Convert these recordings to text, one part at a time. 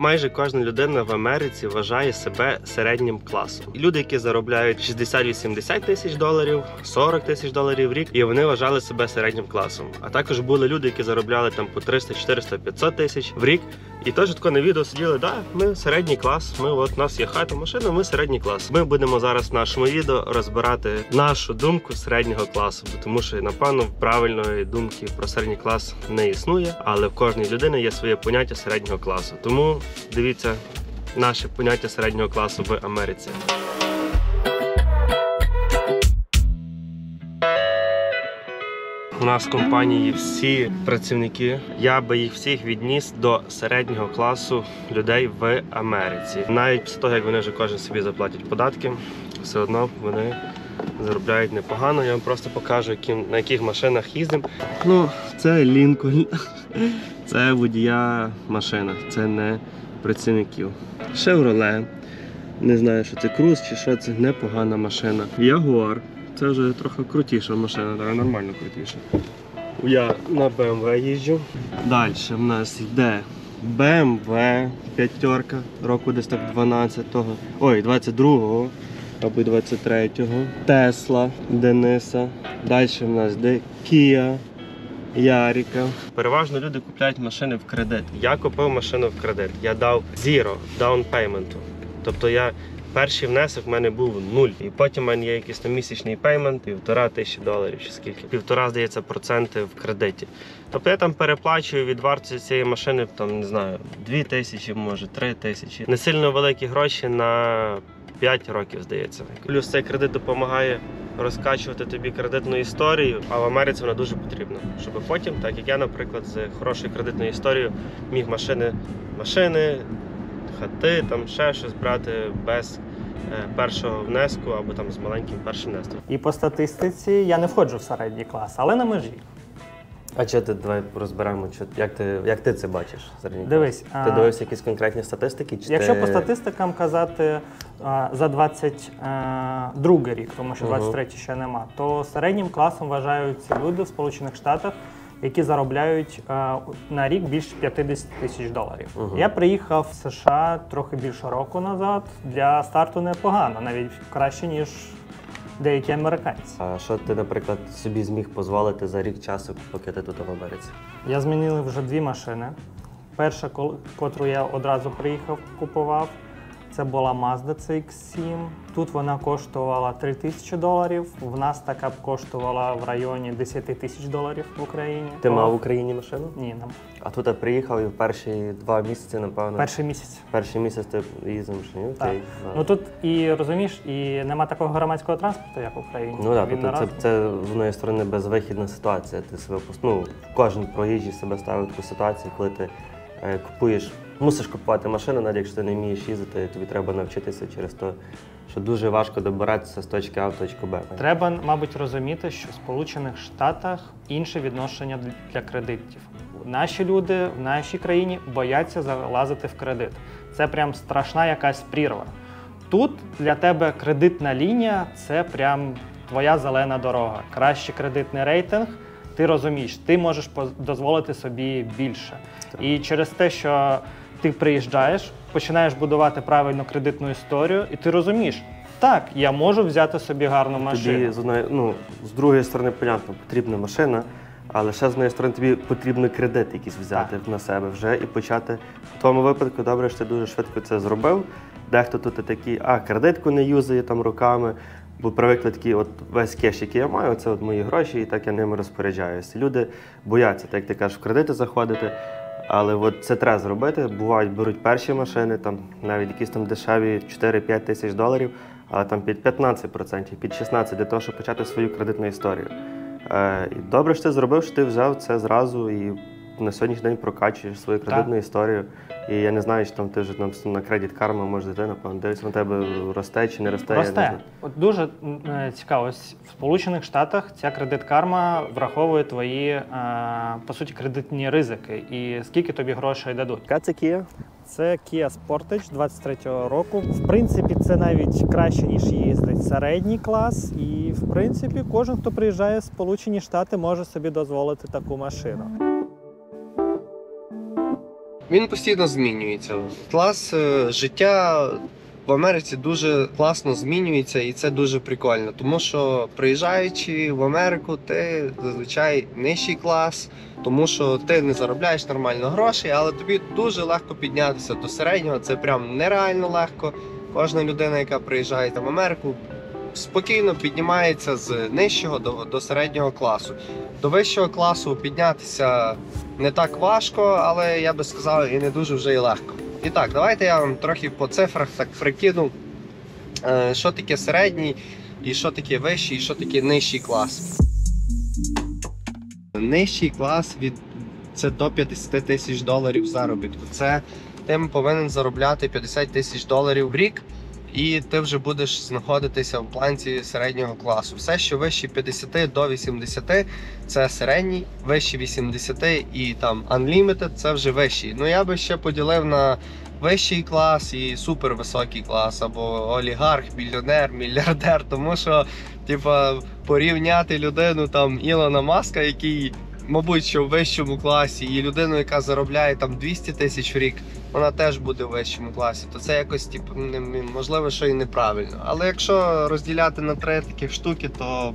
Майже кожна людина в Америці вважає себе середнім класом. Люди, які заробляють 60-80 тисяч доларів, 40 тисяч доларів в рік, і вони вважали себе середнім класом. А також були люди, які заробляли там по 300, 400, 500 тисяч в рік. І теж тако на відео сиділи, да, ми середній клас, у нас є хата, машина, ми середній клас. Ми будемо зараз в нашому відео розбирати нашу думку середнього класу, тому що, напевно, правильної думки про середній клас не існує, але в кожній людини є своє поняття середнього класу. Тому дивіться наше поняття середнього класу в Америці. У нас в компанії всі працівники, я би їх всіх відніс до середнього класу людей в Америці. Навіть після того, як вони вже кожен собі заплатять податки, все одно вони заробляють непогано. Я вам просто покажу, на яких машинах їздимо. Ну, це Лінкольн, це водія машина, це не працівників. Шевроле, не знаю, що це Круз чи що, це непогана машина. Ягуар. Це вже трохи крутіша машина, так, нормально крутіша. Я на BMW їжджу. Далі в нас йде BMW п'ятерка, року десь так 12-го, ой, 22-го або 23-го. Tesla Дениса. Далі в нас йде Kia Ярика. Переважно люди купляють машини в кредит. Я купив машину в кредит. Я дав zero down payment. Тобто перший внесок в мене був 0. І потім в мене є якийсь там місячний пеймент, $1500 чи скільки. 1,5, здається, проценти в кредиті. Тобто я там переплачую від вартості цієї машини, там, не знаю, 2000, може, 3000. Не сильно великі гроші на 5 років, здається. Плюс цей кредит допомагає розкачувати тобі кредитну історію, а в Америці вона дуже потрібна. Щоб потім, так як я, наприклад, з хорошою кредитною історією міг машини, хати, там ще щось брати без першого внеску або там з маленьким першим внеском. І по статистиці я не входжу в середній клас, але на межі. А що ти, давай розберемо, як ти це бачиш? Дивись. Ти дивився якісь конкретні статистики? Якщо по статистикам казати за 22 рік, тому що 23 ще нема, то середнім класом вважаються люди в Сполучених Штатах, які заробляють на рік більше 50 тисяч доларів. Я приїхав в США трохи більше року назад. Для старту непогано, навіть краще, ніж деякі американці. А що ти, наприклад, собі зміг дозволити за рік часу, поки ти тут в Америці? Я змінив вже 2 машини. Перша, котру я одразу приїхав, купував, це була Mazda CX-7. Тут вона коштувала $3000. В нас така б коштувала в районі $10 тисяч в Україні. Ти мав в Україні машину? Ні, не. А тут я приїхав і в перші 2 місяці, напевно. Перший місяць. Перший місяць ти їздив в машині? Так. Ну тут і розумієш, і нема такого громадського транспорту, як в Україні. Ну так, тобто це з однієї сторони безвихідна ситуація. Ти себе кожен проїжджий себе ставить в таку ситуацію, коли ти купуєш. Мусиш купувати машину, навіть якщо ти не вмієш їздити, тобі треба навчитися через те, що дуже важко добиратися з точки А в точку Б. Треба, мабуть, розуміти, що в Сполучених Штатах інше відношення для кредитів. Наші люди в нашій країні бояться залазити в кредит. Це прям страшна якась прірва. Тут для тебе кредитна лінія – це прям твоя зелена дорога. Кращий кредитний рейтинг, ти розумієш, ти можеш дозволити собі більше. Так. І через те, що ти приїжджаєш, починаєш будувати правильну кредитну історію, і ти розумієш, так, я можу взяти собі гарну машину. Тобі, з другої сторони, понятно, потрібна машина, але ще з однієї сторони тобі потрібно кредит якийсь взяти на себе вже і почати. В твоєму випадку, добре, що ти дуже швидко це зробив. Дехто тут такий, кредитку не юзає там руками, бо привикли такі, весь кеш, який я маю, це мої гроші, і так я ними розпоряджаюся. Люди бояться, так як ти кажеш, в кредити заходити. Але це треба зробити. Бувають, беруть перші машини, там навіть якісь там дешеві 4-5 тисяч доларів, але там під 15%, під 16% для того, щоб почати свою кредитну історію. І добре, що ти зробив, що ти взяв це зразу і на сьогоднішній день прокачуєш свою кредитну історію. І я не знаю, чи там ти вже на Credit Karma можеш зайти, напевно, дивитися на тебе, росте чи не росте. Росте. От дуже цікаво, в Сполучених Штатах ця Credit Karma враховує твої, по суті, кредитні ризики і скільки тобі грошей дадуть. Яка це Kia? Це Kia Sportage 23-го року. В принципі, це навіть краще, ніж їздить середній клас. І, в принципі, кожен, хто приїжджає в Сполучені Штати, може собі дозволити таку машину. він постійно змінюється. Клас життя в Америці дуже класно змінюється, і це дуже прикольно. Тому що приїжджаючи в Америку, ти зазвичай нижчий клас, тому що ти не заробляєш нормально грошей, але тобі дуже легко піднятися до середнього. Це прям нереально легко. Кожна людина, яка приїжджає там в Америку, спокійно піднімається з нижчого до середнього класу. До вищого класу піднятися не так важко, але я би сказав, і не дуже вже й легко. І так, давайте я вам трохи по цифрах так прикину, що таке середній, і що таке вищий, і що таке нижчий клас. Нижчий клас це до 50 тисяч доларів заробітку. Це ти повинен заробляти 50 тисяч доларів в рік, і ти вже будеш знаходитися в планці середнього класу. Все, що вище 50 до 80 – це середній, вище 80 і там unlimited – це вже вищий. Ну я би ще поділив на вищий клас і супервисокий клас, або олігарх, мільйонер, мільярдер, тому що типа порівняти людину там Ілона Маска, який, мабуть, що в вищому класі, і людину, яка заробляє там 200 тисяч в рік, вона теж буде в вищому класі, то це якось типу, можливо, що і неправильно. Але якщо розділяти на три таких штуки, то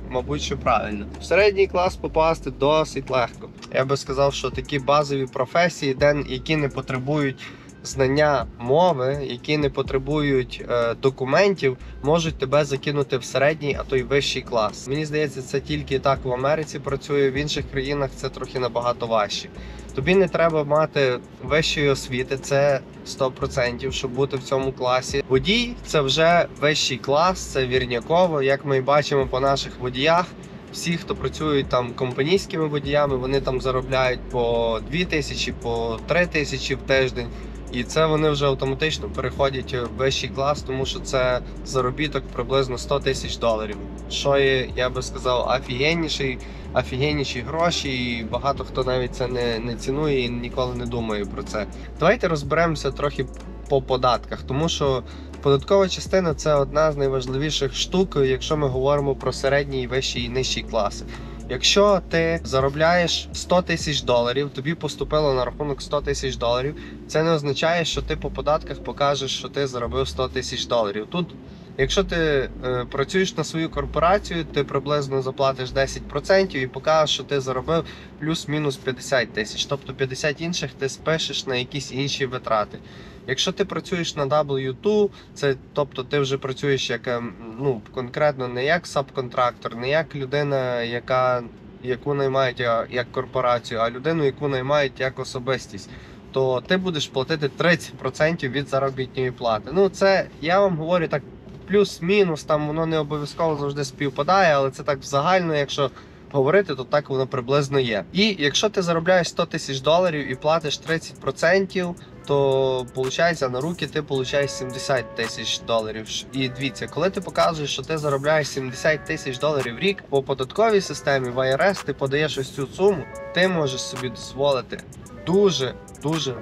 мабуть, що правильно. В середній клас попасти досить легко. Я би сказав, що такі базові професії, які не потребують знання мови, які не потребують документів, можуть тебе закинути в середній, а то й вищий клас. Мені здається, це тільки так в Америці працює, в інших країнах це трохи набагато важче. Тобі не треба мати вищої освіти, це 100%, щоб бути в цьому класі. Водій – це вже вищий клас, це вірняково, як ми бачимо по наших водіях. Всі, хто працюють там компанійськими водіями, вони там заробляють по 2 тисячі, по 3 тисячі в тиждень. І це вони вже автоматично переходять в вищий клас, тому що це заробіток приблизно 100 тисяч доларів. Що є, я би сказав, офігенніші гроші, і багато хто навіть це не цінує і ніколи не думає про це. Давайте розберемося трохи по податках, тому що податкова частина – це одна з найважливіших штук, якщо ми говоримо про середній, вищий і нижчий класи. Якщо ти заробляєш 100 тисяч доларів, тобі поступило на рахунок 100 тисяч доларів, це не означає, що ти по податках покажеш, що ти заробив 100 тисяч доларів. Тут, якщо ти працюєш на свою корпорацію, ти приблизно заплатиш 10% і покажеш, що ти заробив плюс-мінус 50 тисяч. Тобто 50 інших ти спишеш на якісь інші витрати. Якщо ти працюєш на W2, це, тобто ти вже працюєш як, конкретно не як сабконтрактор, не як людина, яку наймають як корпорацію, а людину, яку наймають як особистість, то ти будеш платити 30% від заробітної плати. Ну це, я вам говорю так, плюс-мінус, там воно не обов'язково завжди співпадає, але це так загально, якщо говорити, то так воно приблизно є. І якщо ти заробляєш 100 тисяч доларів і платиш 30%, то виходить, на руки ти получаєш 70 тисяч доларів. І дивіться, коли ти показуєш, що ти заробляєш 70 тисяч доларів в рік, по податковій системі в IRS ти подаєш ось цю суму, ти можеш собі дозволити дуже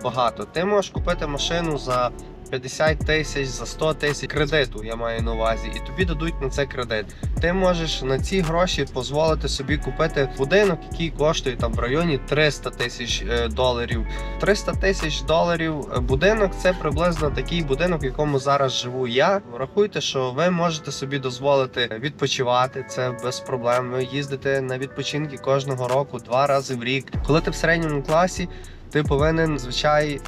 багато. Ти можеш купити машину за 50 тисяч, за 100 тисяч кредиту, я маю на увазі, і тобі дадуть на це кредит. Ти можеш на ці гроші дозволити собі купити будинок, який коштує там в районі 300 тисяч доларів. 300 тисяч доларів будинок – це приблизно такий будинок, в якому зараз живу я. Рахуйте, що ви можете собі дозволити відпочивати, це без проблем. Ви їздите на відпочинки кожного року 2 рази в рік. Коли ти в середньому класі, ти повинен, звичайно,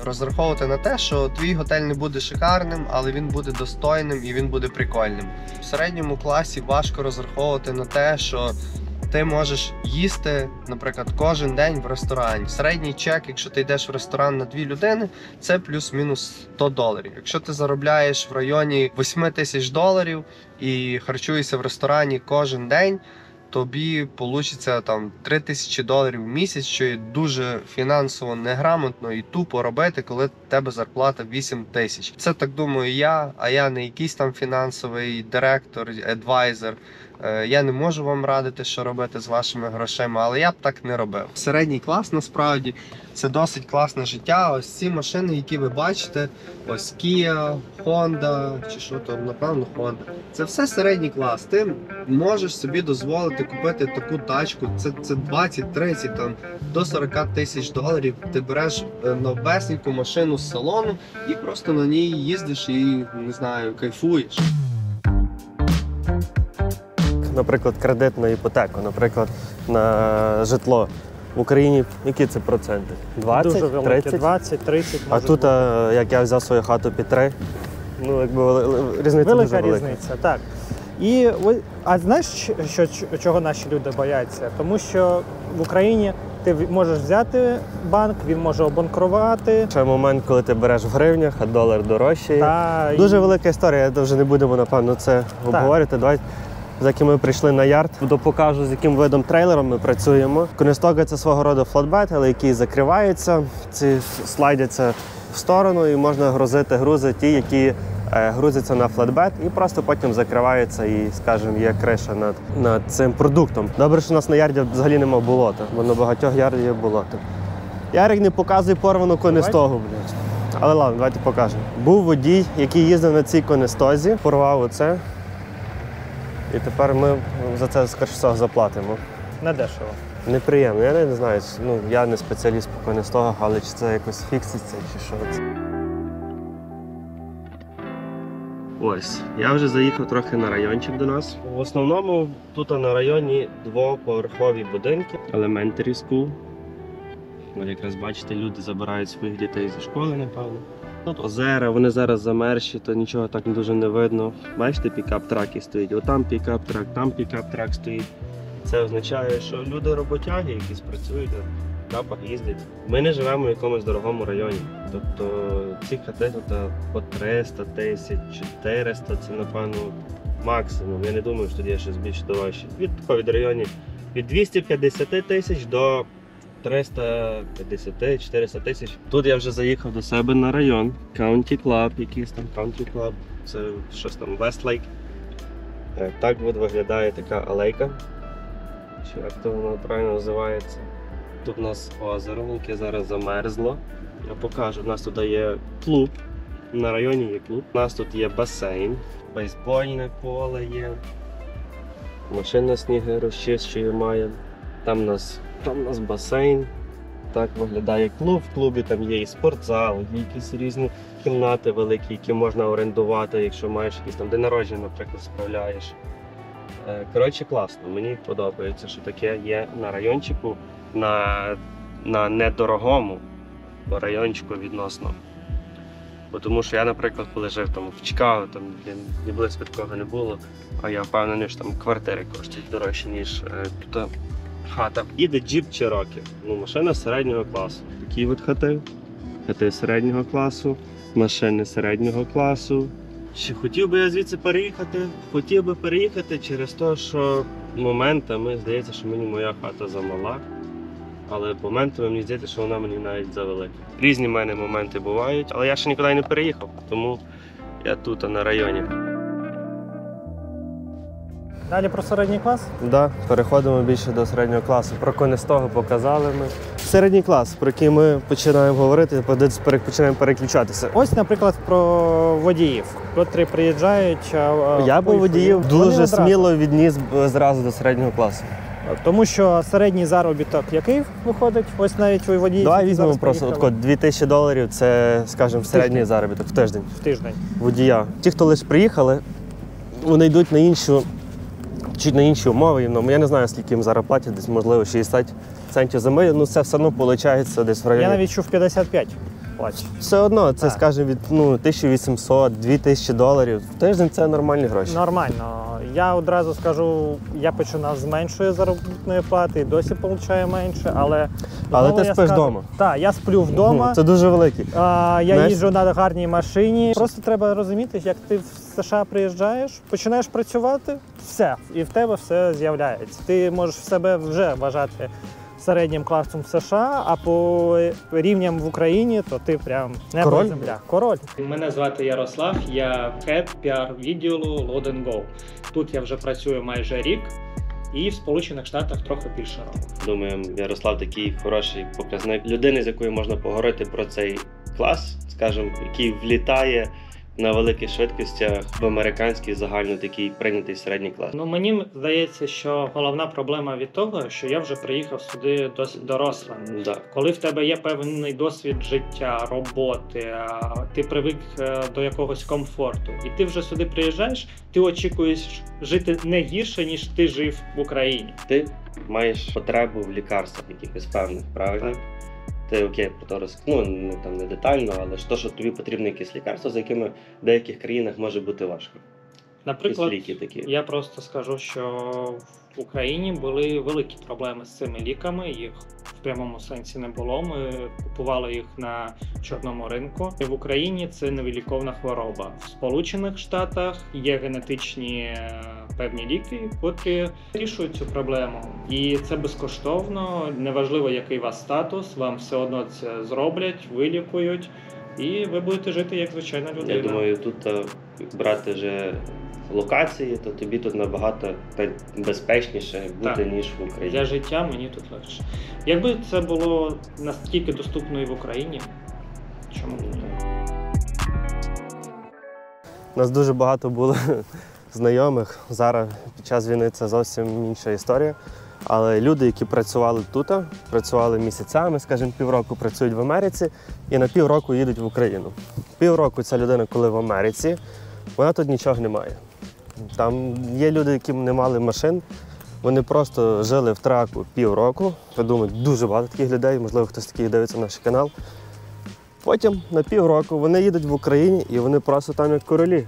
розраховувати на те, що твій готель не буде шикарним, але він буде достойним і він буде прикольним. В середньому класі важко розраховувати на те, що ти можеш їсти, наприклад, кожен день в ресторані. Середній чек, якщо ти йдеш в ресторан на 2 людини, це плюс-мінус 100 доларів. Якщо ти заробляєш в районі 8 тисяч доларів і харчуєшся в ресторані кожен день, тобі вийде там 3 тисячі доларів в місяць, що є дуже фінансово неграмотно і тупо робити, коли в тебе зарплата 8 тисяч. Це так думаю я, а я не якийсь там фінансовий директор, адвайзер. Я не можу вам радити, що робити з вашими грошима, але я б так не робив. Середній клас, насправді, це досить класне життя. Ось ці машини, які ви бачите, ось Kia, Honda, чи що там, напевно, Honda. Це все середній клас. Ти можеш собі дозволити купити таку тачку. Це 20, 30, там, до 40 тисяч доларів. Ти береш новесеньку машину з салону і просто на ній їздиш і, не знаю, кайфуєш. Наприклад, кредит на іпотеку, наприклад, на житло. В Україні які це проценти? 20, Дуже великі, 30? 20-30. А тут, як я взяв свою хату під 3, ну, якби різниця велика дуже велика. різниця, так. А знаєш, чого наші люди бояться? Тому що в Україні ти можеш взяти банк, він може обанкрувати. Ще момент, коли ти береш в гривнях, а долар дорожчий. Дуже велика історія, вже не будемо, напевно, це обговорювати. Давай, заки ми прийшли на ярд, покажу, з яким видом трейлером ми працюємо. Конестога – це свого роду флотбет, але який закривається, ці слайдяться в сторону і можна грузити грузи ті, які грузяться на флетбет і просто потім закриваються і, скажімо, є криша над цим продуктом. Добре, що у нас на ярді взагалі немає болота, бо на багатьох ярдів є болото. Ярик не показує порвану конестогу, блядь. Але ладно, давайте покажемо. Був водій, який їздив на цій конестозі, порвав оце. І тепер ми за це, скоріше всього, заплатимо. Недешево. Неприємно. Я не знаю, я не спеціаліст по конестогах, але чи це якось фікситься, чи що це. Ось, я вже заїхав трохи на райончик до нас. В основному тут на районі двоповерхові будинки, elementary school. Ось якраз бачите, люди забирають своїх дітей зі школи, напевно. Тут озера, вони зараз замерзші, то нічого так дуже не видно. Бачите, пікап-траки стоять, отам пікап-трак, там пікап-трак стоїть. Це означає, що люди роботяги, якісь працюють, на трапах їздять. Ми не живемо в якомусь дорогому районі. Тобто ці хати тут по 300 тисяч, 400 це, напевно, максимум. Я не думаю, що тут є щось більш дорожче. Від районів від 250 тисяч до 350-400 тисяч. Тут я вже заїхав до себе на район. County Club, якийсь там Country Club. Це щось там Westlake. Так от виглядає така алейка. Чи як то воно правильно називається. Тут у нас озеро, яке зараз замерзло. Я покажу, у нас тут є клуб. На районі є клуб. У нас тут є басейн, бейсбольне поле є. Машина сніги розчищує має. Там у нас басейн. Так виглядає клуб. В клубі там є і спортзал, є якісь різні кімнати великі, які можна орендувати, якщо маєш якісь там день народження, наприклад, справляєш. Коротше, класно. Мені подобається, що таке є на райончику, на недорогому райончику відносно. Бо тому що я, наприклад, коли жив там в Чикаго, там ні близько такого не було, а я впевнений, що там квартири коштують дорожче, ніж тут хата. Їде джіп Cherokee, машина середнього класу. Такі от хати середнього класу, машини середнього класу. Чи хотів би я звідси переїхати? Хотів би переїхати через те, що моментами здається, що мені моя хата замала. Але моментами мені здається, що вона мені навіть завелика. Різні в мене моменти бувають, але я ще нікуди не переїхав, тому я тут, на районі. Далі про середній клас? Так, да, переходимо більше до середнього класу. Про Конестогу показали ми. Середній клас, про який ми починаємо говорити, починаємо переключатися. Ось, наприклад, про водіїв, котрі приїжджають. Я би водіїв дуже сміло відніс зразу до середнього класу. Тому що середній заробіток який виходить? Ось навіть у водіїв. Давай візьмемо просто $2000 – це, скажімо, середній заробіток в тиждень. В тиждень. Водія. Ті, хто лише приїхали, вони йдуть на чуть на інші умови. Я не знаю, скільки їм зараз платять, десь, можливо, 60 центів за милю. Це все одно виходить десь в районі. Я навіть чув 55 платять. Все одно, це, скажімо, від $1800–2000 в тиждень – це нормальні гроші. Нормально. Я одразу скажу, я починав з меншої заробітної плати і досі отримую менше, але ти спиш вдома. Так, я сплю вдома. Це дуже великий. Я їжджу на гарній машині. Просто треба розуміти, як ти в США приїжджаєш, починаєш працювати, все, і в тебе все з'являється. Ти можеш в себе вже вважати середнім класом в США, а по рівням в Україні, то ти прям небо Король? земля. Король. Мене звати Ярослав, я хед піар відділу Load & Go. Тут я вже працюю майже рік і в Сполучених Штатах трохи більше року. Думаю, Ярослав такий хороший показник людини, з якою можна поговорити про цей клас, скажімо, який влітає на великих швидкостях в американський загально такий прийнятий середній клас. Ну, мені здається, що головна проблема від того, що я вже приїхав сюди досить дорослим. Да. Коли в тебе є певний досвід життя, роботи, ти привик до якогось комфорту, і ти вже сюди приїжджаєш, ти очікуєш жити не гірше, ніж ти жив в Україні. Ти маєш потребу в лікарствах якихось певних, правильно? Ти окей, про то розкажу, там не детально, але ж то, що тобі потрібно якісь лікарства, за якими в деяких країнах може бути важко. Наприклад, Якісь ліки такі. я просто скажу, що в Україні були великі проблеми з цими ліками, їх в прямому сенсі не було. Ми купували їх на чорному ринку. І в Україні це невиліковна хвороба. В Сполучених Штатах є генетичні певні ліки, які вирішують цю проблему. І це безкоштовно, неважливо, який у вас статус, вам все одно це зроблять, вилікують, і ви будете жити як звичайна людина. Я думаю, тут брати вже локації, то тобі тут набагато безпечніше бути, ніж в Україні. Для життя мені тут легше. Якби це було настільки доступно і в Україні, чому б ні? У нас дуже багато було знайомих. Зараз під час війни це зовсім інша історія. Але люди, які працювали тут, працювали місяцями, скажімо, півроку працюють в Америці і на півроку їдуть в Україну. Півроку ця людина, коли в Америці, вона тут нічого не має. Там є люди, які не мали машин, вони просто жили в траку півроку. Я думаю, дуже багато таких людей, можливо, хтось таких дивиться наш канал. Потім на півроку вони їдуть в Україні і вони просто там як королі.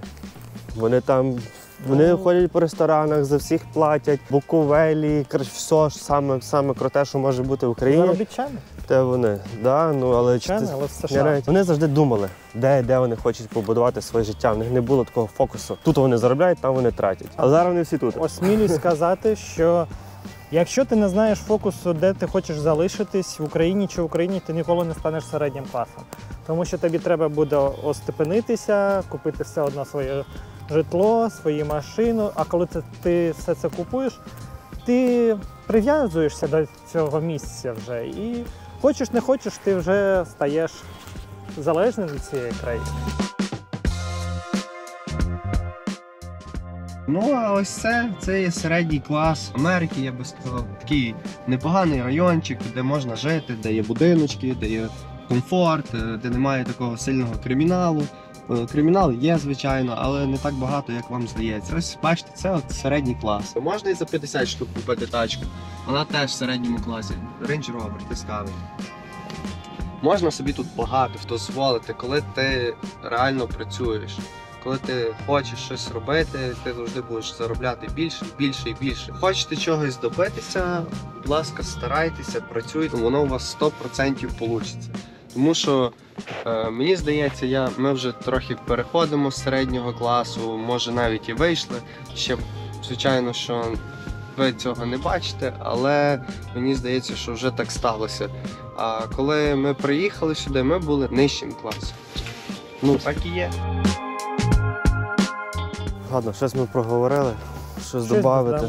Вони ходять по ресторанах, за всіх платять, буковелі, все ж саме круте, що може бути в Україні. Заробітчани. Те вони, да, ну але Але в США. вони завжди думали, де вони хочуть побудувати своє життя. В них не було такого фокусу. Тут вони заробляють, там вони тратять. Але зараз вони всі тут. Осмілюсь сказати, що якщо ти не знаєш фокусу, де ти хочеш залишитись, в Україні чи в Україні, ти ніколи не станеш середнім класом. Тому що тобі треба буде остепенитися, купити все одно своє житло, свою машину, а коли ти все це купуєш, ти прив'язуєшся до цього місця вже і хочеш не хочеш, ти вже стаєш залежним від цієї країни. Ну, а ось це є середній клас Америки, я би сказав. Такий непоганий райончик, де можна жити, де є будиночки, де є комфорт, де немає такого сильного криміналу. Кримінал є, звичайно, але не так багато, як вам здається. Ось, бачите, це от середній клас. Можна і за 50 штук купити тачку. Вона теж в середньому класі. Range Rover, тискавий. Можна собі тут багато дозволити, коли ти реально працюєш. Коли ти хочеш щось робити, ти завжди будеш заробляти більше, більше і більше. Хочете чогось добитися, будь ласка, старайтеся, працюйте, воно у вас 100% вийде. Тому що, мені здається, ми вже трохи переходимо з середнього класу, може навіть і вийшли. Ще, звичайно, що ви цього не бачите, але мені здається, що вже так сталося. А коли ми приїхали сюди, ми були нижчим класом. Ну, так і є. Ладно, щось ми проговорили, щось додати.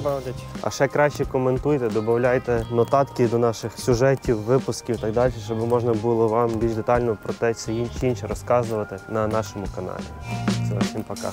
А ще краще коментуйте, додавайте нотатки до наших сюжетів, випусків і так далі, щоб можна було вам більш детально про те чи інше розказувати на нашому каналі. Все, всім пока.